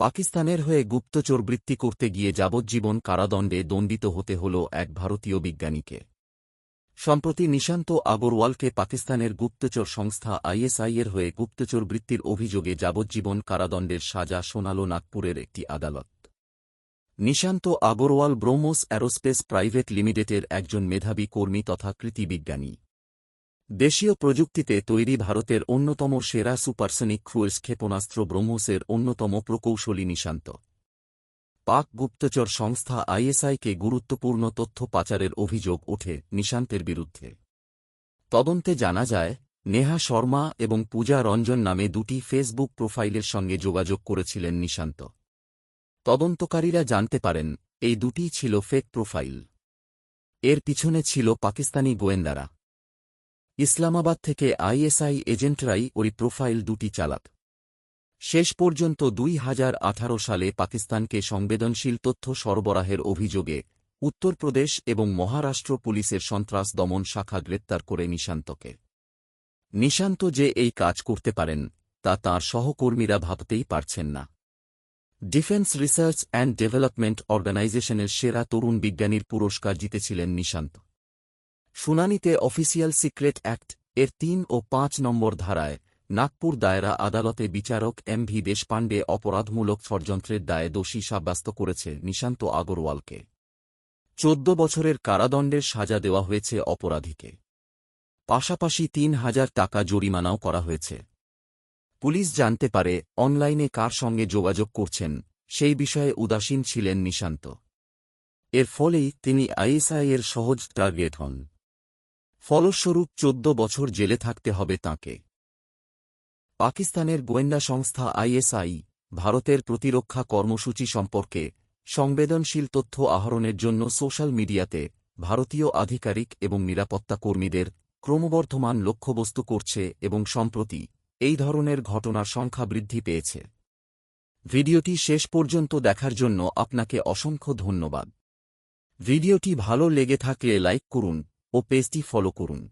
পাকিস্তানের হয়ে গুপ্তচরবৃত্তি করতে গিয়ে যাবজ্জীবন কারাদণ্ডে দণ্ডিত হতে হল এক ভারতীয় বিজ্ঞানীকে। সম্প্রতি নিশান্ত আগরওয়ালকে পাকিস্তানের গুপ্তচর সংস্থা আইএসআই-এর হয়ে গুপ্তচরবৃত্তির অভিযোগে যাবজ্জীবন কারাদণ্ডের সাজা শোনাল নাগপুরের একটি আদালত। নিশান্ত আগরওয়াল ব্রহ্মোস অ্যারোস্পেস প্রাইভেট লিমিটেডের একজন মেধাবী কর্মী তথা কৃতি বিজ্ঞানী। দেশীয় প্রযুক্তিতে তৈরি ভারতের অন্যতম সেরা সুপারসনিক ক্রুয়েজ ক্ষেপণাস্ত্র ব্রহ্মোসের অন্যতম প্রকৌশলী নিশান্ত। পাক গুপ্তচর সংস্থা আইএসআইকে গুরুত্বপূর্ণ তথ্য পাচারের অভিযোগ ওঠে নিশান্তের বিরুদ্ধে। তদন্তে জানা যায়, নেহা শর্মা এবং পূজা রঞ্জন নামে দুটি ফেসবুক প্রোফাইলের সঙ্গে যোগাযোগ করেছিলেন নিশান্ত। তদন্তকারীরা জানতে পারেন, এই দুটিই ছিল ফেক প্রোফাইল। এর পিছনে ছিল পাকিস্তানি গোয়েন্দারা। ইসলামাবাদ থেকে আইএসআই এজেন্টরাই ওই প্রোফাইল দুটি চালাত। শেষ পর্যন্ত 2018 সালে পাকিস্তানকে সংবেদনশীল তথ্য সরবরাহের অভিযোগে উত্তরপ্রদেশ এবং মহারাষ্ট্র পুলিশের সন্ত্রাস দমন শাখা গ্রেপ্তার করে নিশান্তকে। নিশান্ত যে এই কাজ করতে পারেন, তা তাঁর সহকর্মীরা ভাবতেই পারছেন না। ডিফেন্স রিসার্চ অ্যান্ড ডেভেলপমেন্ট অর্গানাইজেশনের সেরা তরুণ বিজ্ঞানীর পুরস্কার জিতেছিলেন নিশান্ত। শুনানিতে অফিসিয়াল সিক্রেট অ্যাক্ট এর 3 ও 5 নম্বর ধারায় নাগপুর দায়রা আদালতে বিচারক এম.ভি. দেশপাণ্ডে অপরাধমূলক ষড়যন্ত্রের দায়ে দোষী সাব্যস্ত করেছে নিশান্ত আগরওয়ালকে। 14 বছরের কারাদণ্ডের সাজা দেওয়া হয়েছে অপরাধীকে। পাশাপাশি 3,000 টাকা জরিমানাও করা হয়েছে। পুলিশ জানতে পারে অনলাইনে কার সঙ্গে যোগাযোগ করছেন সেই বিষয়ে উদাসীন ছিলেন নিশান্ত। এর ফলেই তিনি আইএসআই-এর সহজ টার্গেট হন। ফলস্বরূপ 14 বছর জেলে থাকতে হবে তাঁকে। পাকিস্তানের গোয়েন্দা সংস্থা আইএসআই ভারতের প্রতিরক্ষা কর্মসূচি সম্পর্কে সংবেদনশীল তথ্য আহরণের জন্য সোশ্যাল মিডিয়াতে ভারতীয় আধিকারিক এবং নিরাপত্তা কর্মীদের ক্রমবর্ধমান লক্ষ্যবস্তু করছে এবং সম্প্রতি এই ধরনের ঘটনার সংখ্যা বৃদ্ধি পেয়েছে। ভিডিওটি শেষ পর্যন্ত দেখার জন্য আপনাকে অসংখ্য ধন্যবাদ। ভিডিওটি ভালো লেগে থাকলে লাইক করুন ও পেজটি ফলো করুন।